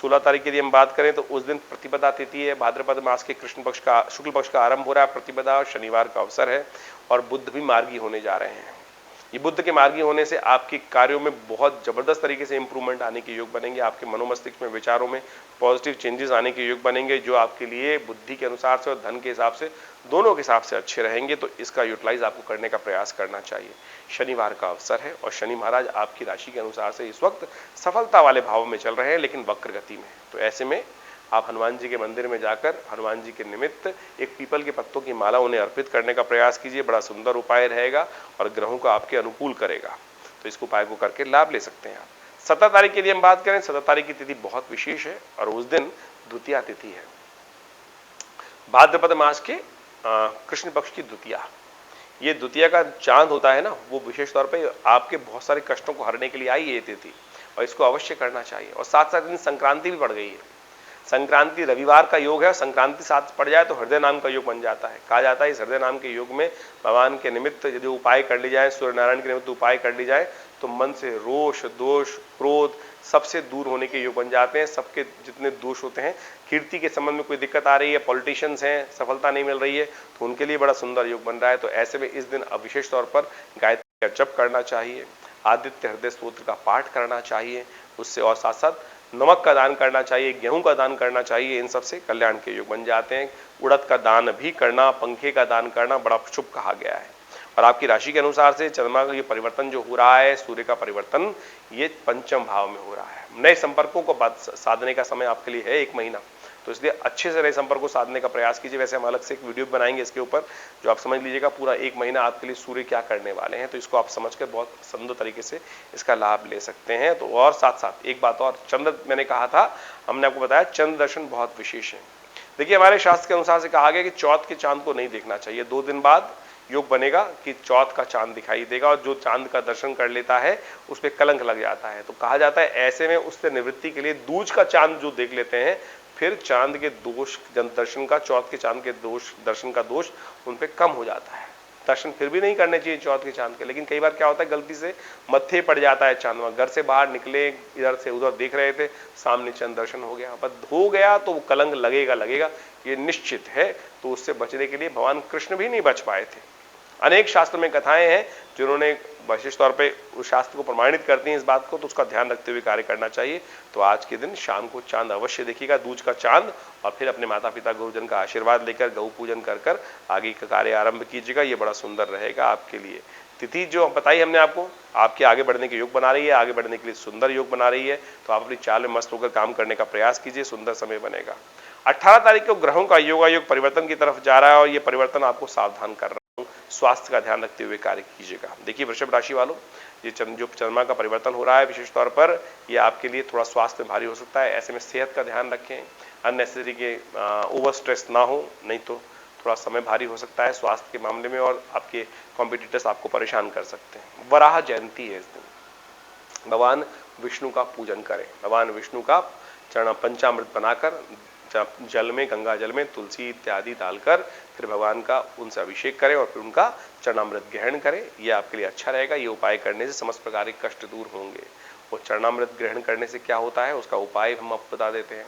16 तारीख की यदि हम बात करें तो उस दिन प्रतिपदा तिथि है, भाद्रपद मास के कृष्ण पक्ष का शुक्ल पक्ष का आरंभ हो रहा है, प्रतिपदा और शनिवार का अवसर है और बुध भी मार्गी होने जा रहे हैं। ये बुद्ध के मार्गी होने से आपके कार्यों में बहुत जबरदस्त तरीके से इंप्रूवमेंट आने के योग बनेंगे, आपके मनोमस्तिष्क में विचारों में पॉजिटिव चेंजेस आने के योग बनेंगे, जो आपके लिए बुद्धि के अनुसार से और धन के हिसाब से दोनों के हिसाब से अच्छे रहेंगे। तो इसका यूटिलाइज आपको करने का प्रयास करना चाहिए। शनिवार का अवसर है और शनि महाराज आपकी राशि के अनुसार से इस वक्त सफलता वाले भाव में चल रहे हैं, लेकिन वक्र गति में। तो ऐसे में आप हनुमान जी के मंदिर में जाकर हनुमान जी के निमित्त एक पीपल के पत्तों की माला उन्हें अर्पित करने का प्रयास कीजिए। बड़ा सुंदर उपाय रहेगा और ग्रहों को आपके अनुकूल करेगा। तो इस उपाय को करके लाभ ले सकते हैं आप। 17 तारीख की यदि हम बात करें, 17 तारीख की तिथि बहुत विशेष है और उस दिन द्वितीया तिथि है, भाद्रपद मास के कृष्ण पक्ष की द्वितीया। ये द्वितीया का चांद होता है ना, वो विशेष तौर पे आपके बहुत सारे कष्टों को हरने के लिए आई है ये तिथि और इसको अवश्य करना चाहिए। और साथ साथ दिन संक्रांति भी पड़ गई है। संक्रांति रविवार का योग है और संक्रांति साथ पड़ जाए तो हृदय नाम का योग बन जाता है। कहा जाता है इस हृदय नाम के योग में भगवान के निमित्त यदि उपाय कर ली जाए, सूर्य नारायण के निमित्त उपाय कर ली जाए तो मन से रोष, दोष, क्रोध सबसे दूर होने के योग बन जाते हैं। सबके जितने दोष होते हैं, कीर्ति के संबंध में कोई दिक्कत आ रही है, पॉलिटिशियंस हैं, सफलता नहीं मिल रही है, तो उनके लिए बड़ा सुंदर योग बन रहा है। तो ऐसे में इस दिन विशेष तौर पर गायत्री का जप करना चाहिए, आदित्य हृदय स्तोत्र का पाठ करना चाहिए, उससे और साथ साथ नमक का दान करना चाहिए, गेहूं का दान करना चाहिए। इन सबसे कल्याण के योग बन जाते हैं। उड़द का दान भी करना, पंखे का दान करना बड़ा शुभ कहा गया है। और आपकी राशि के अनुसार से चंद्रमा का ये परिवर्तन जो हो रहा है, सूर्य का परिवर्तन, ये पंचम भाव में हो रहा है। नए संपर्कों को साधने का समय आपके लिए है 1 महीना, तो इसलिए अच्छे से नए संपर्क को साधने का प्रयास कीजिए। वैसे हम अलग से एक वीडियो बनाएंगे इसके ऊपर, जो आप समझ लीजिएगा पूरा 1 महीना आपके लिए सूर्य क्या करने वाले हैं, तो इसको आप समझकर बहुत सुंदर तरीके से इसका लाभ ले सकते हैं। तो और साथ साथ एक बात और, चंद्र मैंने कहा था, हमने आपको बताया चंद्र दर्शन बहुत विशेष है। देखिए हमारे शास्त्र के अनुसार से कहा गया कि चौथ के चांद को नहीं देखना चाहिए। 2 दिन बाद योग बनेगा कि चौथ का चांद दिखाई देगा और जो चांद का दर्शन कर लेता है उस पर कलंक लग जाता है। तो कहा जाता है ऐसे में उससे निवृत्ति के लिए दूज का चांद जो देख लेते हैं, फिर चांद के दोष दर्शन का, चौथ के चांद के दोष दर्शन का दोष उन पे कम हो जाता है। दर्शन फिर भी नहीं करने चाहिए चौथ के चांद के, लेकिन कई बार क्या होता है गलती से मत्थे पड़ जाता है चांद। घर से बाहर निकले, इधर से उधर देख रहे थे, सामने चंद दर्शन हो गया, बस हो गया तो वो कलंक लगेगा, ये निश्चित है। तो उससे बचने के लिए भगवान कृष्ण भी नहीं बच पाए थे। अनेक शास्त्र में कथाएं हैं जिन्होंने विशेष तौर पे उस शास्त्र को प्रमाणित करती हैं इस बात को, तो उसका ध्यान रखते हुए कार्य करना चाहिए। तो आज के दिन शाम को चांद अवश्य देखिएगा, दूज का चांद, और फिर अपने माता पिता गुरुजन का आशीर्वाद लेकर गौ पूजन कर आगे का कार्य आरंभ कीजिएगा। ये बड़ा सुंदर रहेगा आपके लिए। तिथि जो बताई हमने आपको, आपके आगे बढ़ने के योग बना रही है, आगे बढ़ने के लिए सुंदर योग बना रही है। तो आप अपनी चाल में मस्त होकर काम करने का प्रयास कीजिए, सुंदर समय बनेगा। 18 तारीख को ग्रहों का योगायोग परिवर्तन की तरफ जा रहा है और ये परिवर्तन आपको सावधान कर रहा है। स्वास्थ्य का ध्यान रखते हुए कार्य कीजिएगा। देखिए वृषभ राशि वालों, ये जो चंद्रमा का परिवर्तन हो रहा है विशेष तौर पर, ये आपके लिए थोड़ा स्वास्थ्य में भारी हो सकता है। ऐसे में सेहत का ध्यान रखें, अननेसेसरी के ओवर स्ट्रेस ना हो, नहीं तो थोड़ा समय भारी हो सकता है स्वास्थ्य के मामले में और आपके कॉम्पिटिटर्स आपको परेशान कर सकते हैं। वराह जयंती है इस दिन, भगवान विष्णु का पूजन करें। भगवान विष्णु का चरण पंचामृत बनाकर जल में, गंगा जल में तुलसी इत्यादि डालकर फिर भगवान का उनसे अभिषेक करें और फिर उनका चरणामृत ग्रहण करें। ये आपके लिए अच्छा रहेगा। ये उपाय करने से समस्त प्रकार के कष्ट दूर होंगे। वो चरणामृत ग्रहण करने से क्या होता है उसका उपाय हम आपको बता देते हैं।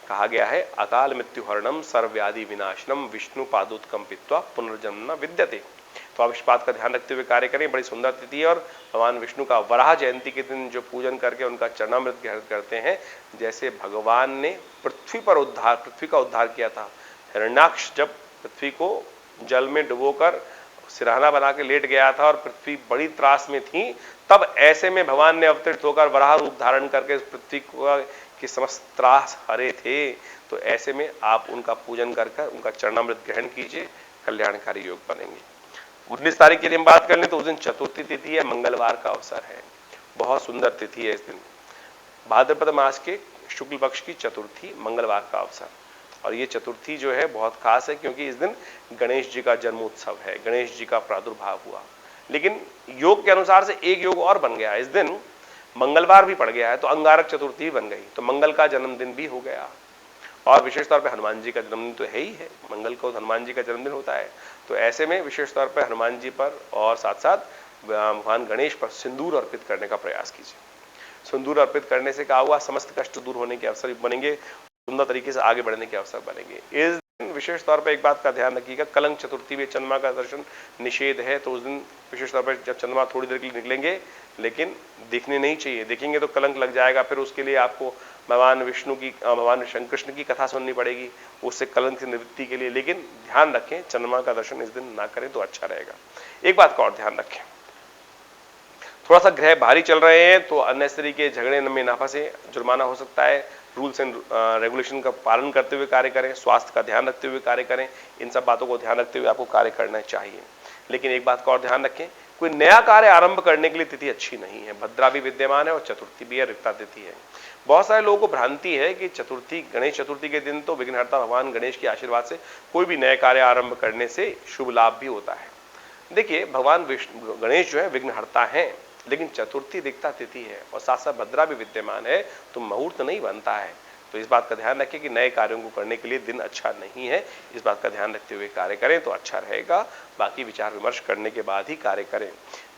कहा गया है अकाल मृत्यु हरणम सर्वव्याधि विनाशनम विष्णु पादोत्कम पित्वा पुनर्जन्म न विद्यते। तो आप इस बात का ध्यान रखते हुए कार्य करें। बड़ी सुंदर तिथि है और भगवान विष्णु का वराह जयंती के दिन जो पूजन करके उनका चरणामृत ग्रहण करते हैं, जैसे भगवान ने पृथ्वी का उद्धार किया था। हिरण्याक्ष जब पृथ्वी को जल में डुबोकर सिरहाना बना के लेट गया था और पृथ्वी बड़ी त्रास में थी, तब ऐसे में भगवान ने अवतरित होकर वराह रूप धारण करके पृथ्वी की समस्त त्रास हरे थे। तो ऐसे में आप उनका पूजन कर उनका चरणामृत ग्रहण कीजिए, कल्याणकारी योग बनेंगे। 19 तारीख की हम बात कर लें तो उस दिन चतुर्थी तिथि है, मंगलवार का अवसर है। बहुत सुंदर तिथि है इस दिन, भाद्रपद मास के शुक्ल पक्ष की चतुर्थी, मंगलवार का अवसर। और ये चतुर्थी जो है बहुत खास है क्योंकि इस दिन गणेश जी का जन्मोत्सव है, गणेश जी का प्रादुर्भाव हुआ। लेकिन योग के अनुसार से एक योग और बन गया, इस दिन मंगलवार भी पड़ गया है तो अंगारक चतुर्थी बन गई, तो मंगल का जन्मदिन भी हो गया। और विशेष तौर पर हनुमान जी का जन्मदिन तो है ही है, मंगल को हनुमान जी का जन्मदिन होता है। तो ऐसे में विशेष तौर पर हनुमान जी पर और साथ साथ भगवान गणेश पर सिंदूर अर्पित करने का प्रयास कीजिए। सिंदूर अर्पित करने से क्या हुआ, समस्त कष्ट दूर होने के अवसर बनेंगे, सुंदर तरीके से आगे बढ़ने के अवसर बनेंगे। इस दिन विशेष तौर पर एक बात का ध्यान रखिएगा, कलंक चतुर्थी में चंद्रमा का दर्शन निषेध है, तो उस दिन विशेष तौर पर जब चंद्रमा थोड़ी देर के लिए निकलेंगे, लेकिन दिखने नहीं चाहिए, देखेंगे तो कलंक लग जाएगा, फिर उसके लिए आपको भगवान विष्णु की, भगवान कृष्ण की कथा सुननी पड़ेगी उससे कलंक से निवृत्ति के लिए। लेकिन ध्यान रखें, चंद्रमा का दर्शन इस दिन ना करें तो अच्छा रहेगा। एक बात का और ध्यान रखें, थोड़ा सा ग्रह भारी चल रहे हैं तो अननेसेसरी के झगड़े में ना फंसे, जुर्माना हो सकता है। रूल्स एंड रेगुलेशन का पालन करते हुए कार्य करें, स्वास्थ्य का ध्यान रखते हुए कार्य करें, इन सब बातों को ध्यान रखते हुए आपको कार्य करना चाहिए। लेकिन एक बात का और ध्यान रखें, कोई नया कार्य आरंभ करने के लिए तिथि अच्छी नहीं है, भद्रा भी विद्यमान है और चतुर्थी भी है, रिक्ता तिथि है। बहुत सारे लोगों को भ्रांति है कि चतुर्थी, गणेश चतुर्थी के दिन तो विघ्नहर्ता भगवान गणेश के आशीर्वाद से कोई भी नए कार्य आरंभ करने से शुभ लाभ भी होता है। देखिए, भगवान विष्णु गणेश जो है विघ्नहर्ता है, लेकिन चतुर्थी रिक्ता तिथि है और साथ साथ भद्रा भी विद्यमान है, तो मुहूर्त नहीं बनता है। तो इस बात का ध्यान रखें कि नए कार्यों को करने के लिए दिन अच्छा नहीं है, इस बात का ध्यान रखते हुए कार्य करें तो अच्छा रहेगा। बाकी विचार विमर्श करने के बाद ही कार्य करें।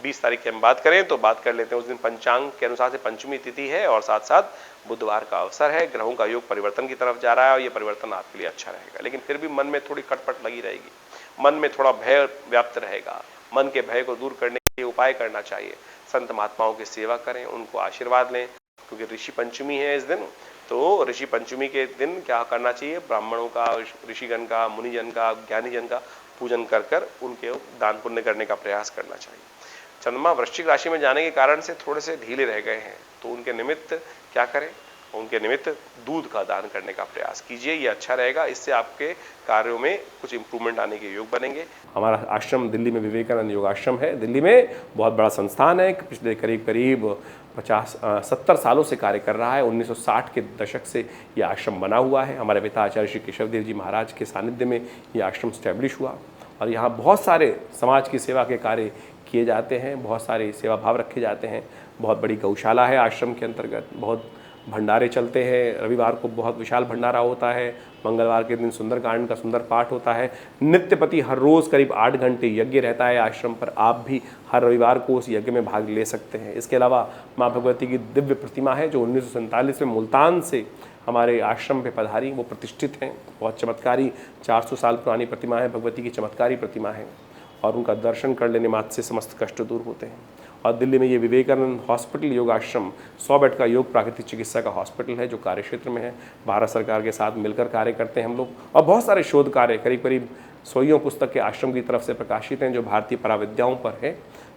20 तारीख की हम बात करें तो बात कर लेते हैं, उस दिन पंचांग के अनुसार से पंचमी तिथि है और साथ साथ बुधवार का अवसर है। ग्रहों का योग परिवर्तन की तरफ जा रहा है और ये परिवर्तन आपके लिए अच्छा रहेगा, लेकिन फिर भी मन में थोड़ी खटपट लगी रहेगी, मन में थोड़ा भय व्याप्त रहेगा। मन के भय को दूर करने के लिए उपाय करना चाहिए, संत महात्माओं की सेवा करें, उनको आशीर्वाद लें, क्योंकि ऋषि पंचमी है इस दिन। तो ऋषि पंचमी के दिन क्या करना चाहिए, ब्राह्मणों का, ऋषिगण का, मुनिजन का, ज्ञानीजन का पूजन कर कर उनके दान पुण्य करने का प्रयास करना चाहिए। चंद्रमा वृश्चिक राशि में जाने के कारण से थोड़े से ढीले रह गए हैं, तो उनके निमित्त क्या करें, उनके निमित्त दूध का दान करने का प्रयास कीजिए, ये अच्छा रहेगा। इससे आपके कार्यों में कुछ इंप्रूवमेंट आने के योग बनेंगे। हमारा आश्रम दिल्ली में विवेकानंद योग आश्रम है, दिल्ली में बहुत बड़ा संस्थान है, पिछले करीब 70 सालों से कार्य कर रहा है। 1960 के दशक से ये आश्रम बना हुआ है। हमारे पिता आचार्य श्री केशवदेव जी महाराज के सानिध्य में ये आश्रम स्टैब्लिश हुआ और यहाँ बहुत सारे समाज की सेवा के कार्य किए जाते हैं, बहुत सारे सेवा भाव रखे जाते हैं। बहुत बड़ी गौशाला है आश्रम के अंतर्गत, बहुत भंडारे चलते हैं, रविवार को बहुत विशाल भंडारा होता है, मंगलवार के दिन सुंदरकांड का सुंदर पाठ होता है। नित्यपति हर रोज़ करीब 8 घंटे यज्ञ रहता है आश्रम पर, आप भी हर रविवार को उस यज्ञ में भाग ले सकते हैं। इसके अलावा माँ भगवती की दिव्य प्रतिमा है जो 1947 में मुल्तान से हमारे आश्रम पे पधारी, वो प्रतिष्ठित हैं, बहुत चमत्कारी 400 साल पुरानी प्रतिमा है, भगवती की चमत्कारी प्रतिमा है और उनका दर्शन कर लेने मात्र से समस्त कष्ट दूर होते हैं। और दिल्ली में ये विवेकानंद हॉस्पिटल योग आश्रम 100 बेड का योग प्राकृतिक चिकित्सा का हॉस्पिटल है जो कार्य क्षेत्र में है। भारत सरकार के साथ मिलकर कार्य करते हैं हम लोग और बहुत सारे शोध कार्य करीब 100 पुस्तक के आश्रम की तरफ से प्रकाशित हैं जो भारतीय पराविद्याओं पर है।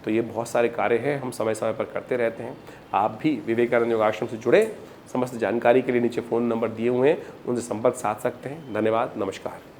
तो ये बहुत सारे कार्य हैं, हम समय समय पर करते रहते हैं। आप भी विवेकानंद योग आश्रम से जुड़े, समस्त जानकारी के लिए नीचे फ़ोन नंबर दिए हुए हैं, उनसे संपर्क साध सकते हैं। धन्यवाद, नमस्कार।